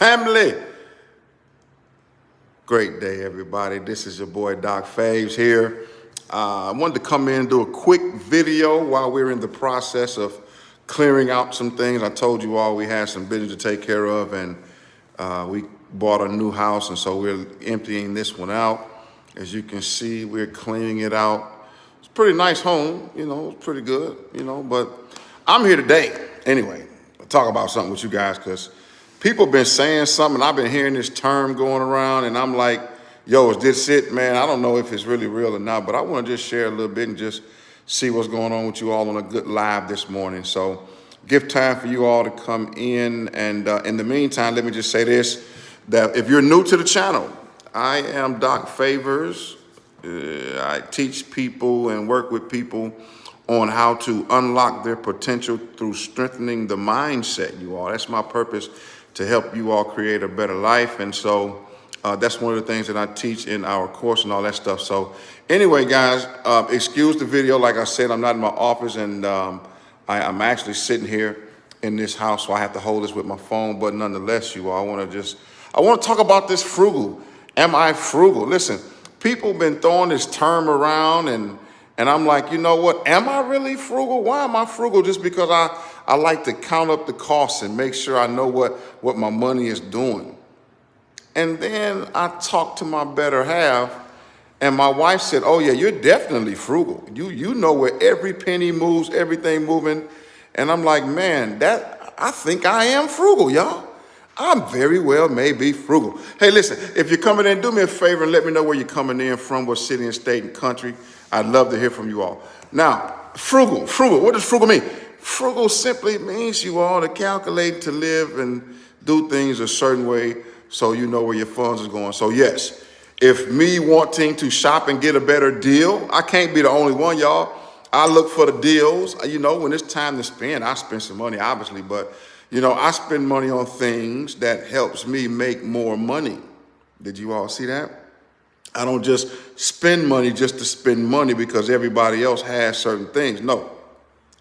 family. Great day, everybody. This is your boy, Doc Faves here. I wanted to come in and do a quick video while we're in the process of clearing out some things. I told you all we had some business to take care of, and we bought a new house, and so we're emptying this one out. As you can see, we're cleaning it out. It's a pretty nice home, it's pretty good, but I'm here today, anyway, to talk about something with you guys, because people have been saying something. I've been hearing this term going around, and I'm like, yo, is this it, man? I don't know if it's really real or not, but I want to just share a little bit and just see what's going on with you all on a good live this morning. So give time for you all to come in. And in the meantime, let me just say this, that if you're new to the channel, I am Doc Favors. I teach people and work with people on how to unlock their potential through strengthening the mindset, you all. That's my purpose, to help you all create a better life. And so that's one of the things that I teach in our course and all that stuff. So anyway, guys, excuse the video. Like I said, I'm not in my office, and I'm actually sitting here in this house, so I have to hold this with my phone. But nonetheless, you all, I want to talk about this frugal. Am I frugal? Listen, people have been throwing this term around, and I'm like, you know what? Am I really frugal? Why am I frugal? Just because I like to count up the costs and make sure I know what my money is doing. And then I talked to my better half, and my wife said, oh yeah, you're definitely frugal. You know where every penny moves, everything moving. And I'm like, man, I think I am frugal, y'all. I'm very well may be frugal. Hey, listen, if you're coming in, do me a favor and let me know where you're coming in from, what city and state and country. I'd love to hear from you all. Now, frugal, what does frugal mean? Frugal simply means, you all, to calculate, to live and do things a certain way so you know where your funds is going. So yes, if me wanting to shop and get a better deal, I can't be the only one, y'all. I look for the deals. When it's time to spend, I spend some money, obviously, but I spend money on things that helps me make more money. Did you all see that? I don't just spend money just to spend money because everybody else has certain things. No,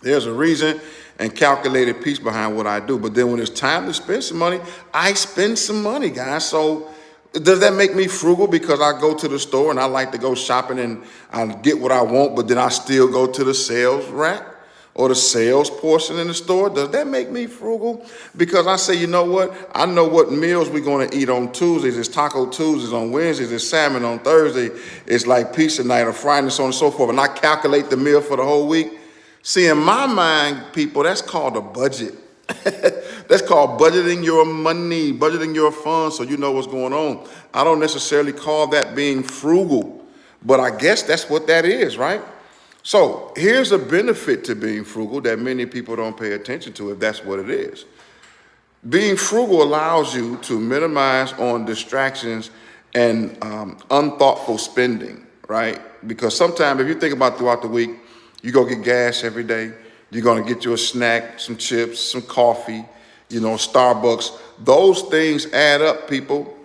there's a reason and calculated piece behind what I do. But then when it's time to spend some money, I spend some money, guys. So does that make me frugal because I go to the store and I like to go shopping and I get what I want, but then I still go to the sales rack or the sales portion in the store? Does that make me frugal? Because I say, you know what? I know what meals we're going to eat on Tuesdays. It's Taco Tuesdays. On Wednesdays, it's salmon. On Thursday, it's like pizza night or Friday and so on and so forth. And I calculate the meal for the whole week. See, in my mind, people, that's called a budget. That's called budgeting your money, budgeting your funds so you know what's going on. I don't necessarily call that being frugal, but I guess that's what that is, right? So here's a benefit to being frugal that many people don't pay attention to, if that's what it is. Being frugal allows you to minimize on distractions and unthoughtful spending, right? Because sometimes if you think about throughout the week, you go get gas every day, you're gonna get you a snack, some chips, some coffee, Starbucks. Those things add up, people.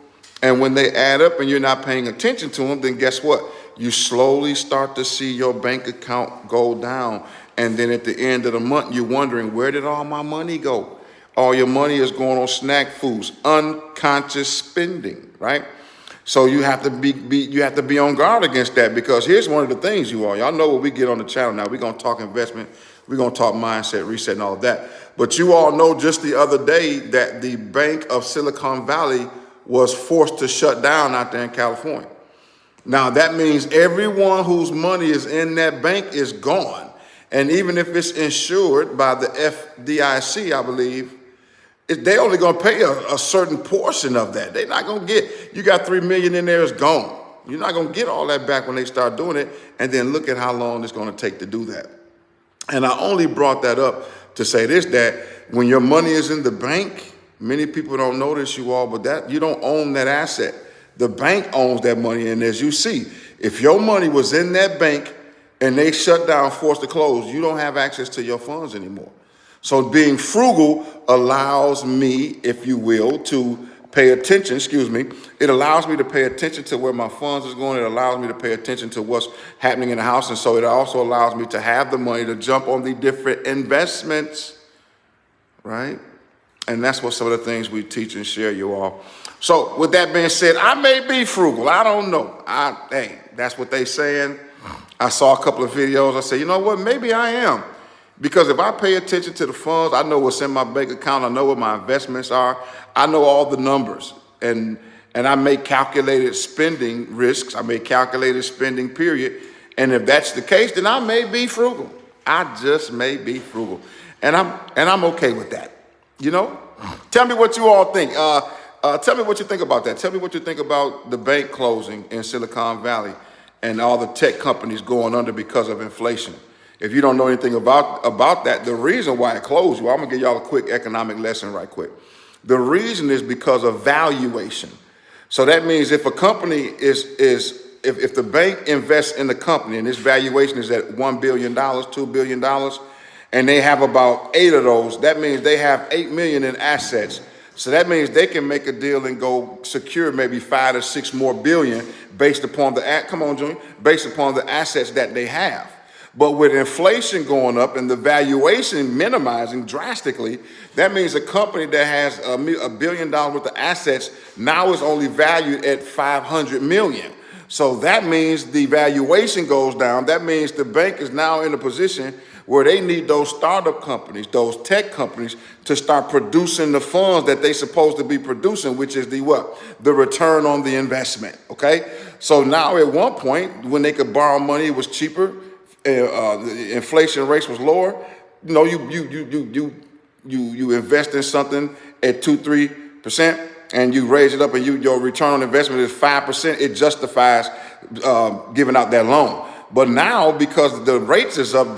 And when they add up and you're not paying attention to them, then guess what? You slowly start to see your bank account go down. And then at the end of the month, you're wondering, where did all my money go? All your money is going on snack foods, unconscious spending, right? So you have to be on guard against that, because here's one of the things, y'all know what we get on the channel now. We're going to talk investment. We're going to talk mindset, reset, and all of that. But you all know just the other day that the Bank of Silicon Valley was forced to shut down out there in California. Now, that means everyone whose money is in that bank is gone. And even if it's insured by the FDIC, I believe, they only going to pay a certain portion of that. They're not going to get, you got $3 million in there, it's gone. You're not going to get all that back when they start doing it. And then look at how long it's going to take to do that. And I only brought that up to say this, that when your money is in the bank, many people don't know this, you all, but that you don't own that asset. The bank owns that money. And as you see, if your money was in that bank and they shut down, forced to close, you don't have access to your funds anymore. So being frugal allows me, if you will, to pay attention, it allows me to pay attention to where my funds is going. It allows me to pay attention to what's happening in the house. And so it also allows me to have the money to jump on the different investments, right? And that's what some of the things we teach and share you all. So with that being said, I may be frugal. I don't know. Hey, that's what they saying. I saw a couple of videos. I said, you know what? Maybe I am. Because if I pay attention to the funds, I know what's in my bank account. I know what my investments are. I know all the numbers. And I make calculated spending risks. I make calculated spending period. And if that's the case, then I may be frugal. I just may be frugal. And I'm okay with that. You know? Tell me what you all think. Tell me what you think about that. Tell me what you think about the bank closing in Silicon Valley and all the tech companies going under because of inflation. If you don't know anything about that, the reason why it closed, well, I'm gonna give y'all a quick economic lesson right quick. The reason is because of valuation. So that means if a company if the bank invests in the company and its valuation is at $1 billion, $2 billion, and they have about 8 of those, that means they have 8 million in assets. So that means they can make a deal and go secure maybe 5 to 6 more billion based upon based upon the assets that they have. But with inflation going up and the valuation minimizing drastically, that means a company that has $1 billion worth of assets now is only valued at 500 million. So that means the valuation goes down. That means the bank is now in a position where they need those startup companies, those tech companies, to start producing the funds that they're supposed to be producing, which is the what? The return on the investment, okay? So now at one point, when they could borrow money, it was cheaper, the inflation rates was lower. You know, you invest in something at 2-3%, and you raise it up, and your return on investment is 5%. It justifies giving out that loan. But now, because the rates is up,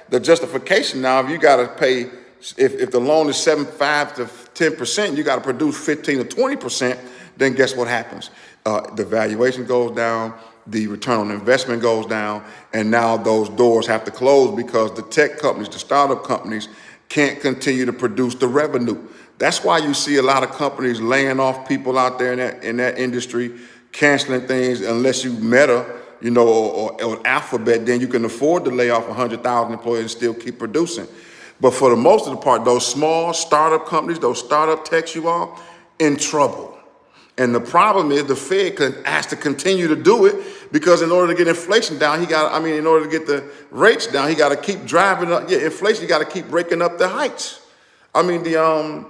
the justification now, if you got to pay, if the loan is 5 to 10%, you got to produce 15 to 20%. Then guess what happens? The valuation goes down. The return on investment goes down, and now those doors have to close because the tech companies, the startup companies, can't continue to produce the revenue. That's why you see a lot of companies laying off people out there in that industry, canceling things. Unless you Meta, you know, or Alphabet, then you can afford to lay off 100,000 employees and still keep producing. But for the most of the part, those small startup companies, those startup techs, you all in trouble. And the problem is the Fed has to continue to do it because in order to get inflation down, in order to get the rates down, he got to keep driving up. Yeah, inflation, you got to keep breaking up the heights. The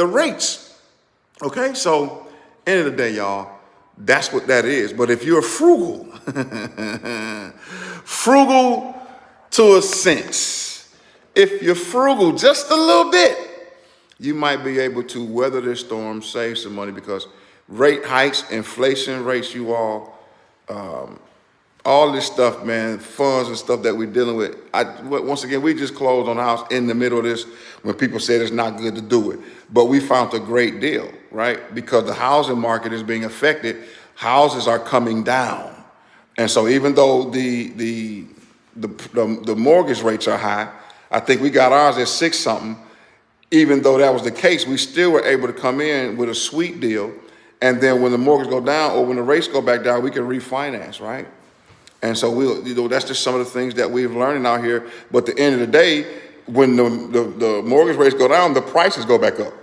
rates. Okay, so end of the day, y'all, that's what that is. But if you're frugal, frugal to a sense, if you're frugal just a little bit, you might be able to weather this storm, save some money, because rate hikes, inflation rates, you all this stuff, man, funds and stuff that we're dealing with. Once again, we just closed on a house in the middle of this when people said it's not good to do it. But we found a great deal, right? Because the housing market is being affected. Houses are coming down. And so even though the mortgage rates are high, I think we got ours at 6 something. Even though that was the case, we still were able to come in with a sweet deal. And then when the mortgage go down or when the rates go back down, we can refinance, right? And so that's just some of the things that we've learned out here. But at the end of the day, when the mortgage rates go down, the prices go back up.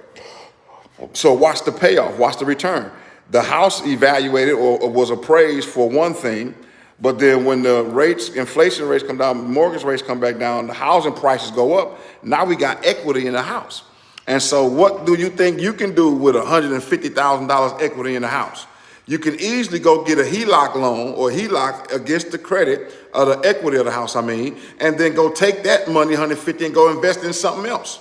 So watch the payoff, watch the return. The house evaluated or was appraised for one thing, but then when the inflation rates come down, mortgage rates come back down, the housing prices go up. Now we got equity in the house. And so what do you think you can do with $150,000 equity in the house? You can easily go get a HELOC loan or HELOC against the credit of the equity of the house, and then go take that money, $150,000, and go invest in something else.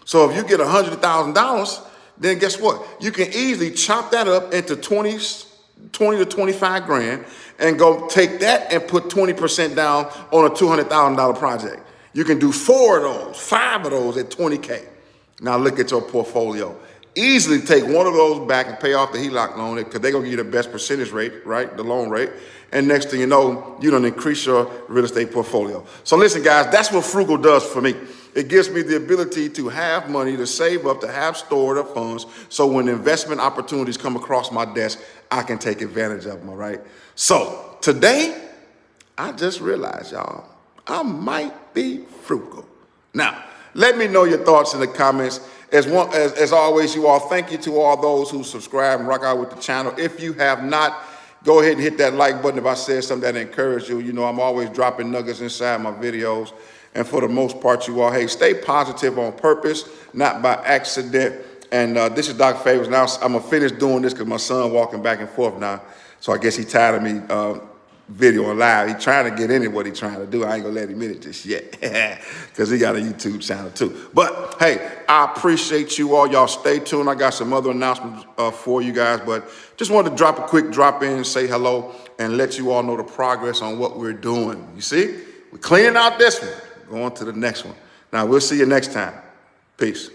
So if you get $100,000, then guess what? You can easily chop that up into 20 to 25 grand and go take that and put 20% down on a $200,000 project. You can do 4 of those, 5 of those at 20K. Now look at your portfolio. Easily take one of those back and pay off the HELOC loan because they're going to give you the best percentage rate, right? The loan rate. And next thing you know, you don't increase your real estate portfolio. So listen, guys, that's what Frugal does for me. It gives me the ability to have money, to save up, to have stored up funds. So when investment opportunities come across my desk, I can take advantage of them, all right? So today, I just realized, y'all, I might be frugal. Now, Let me know your thoughts in the comments. As always, you all, thank you to all those who subscribe and rock out with the channel. If you have not, go ahead and hit that like button if I said something that encouraged you. You know, I'm always dropping nuggets inside my videos. And for the most part, you all, hey, stay positive on purpose, not by accident. And this is Doc Favors. Now I'm going to finish doing this because my son walking back and forth now. So I guess he tired of me videoing live. He trying to get into what he trying to do. I ain't going to let him in it just yet because he got a YouTube channel too. But, hey, I appreciate you all. Y'all stay tuned. I got some other announcements for you guys. But just wanted to drop a quick drop in, say hello, and let you all know the progress on what we're doing. You see? We're cleaning out this one. Going to the next one. Now, we'll see you next time. Peace.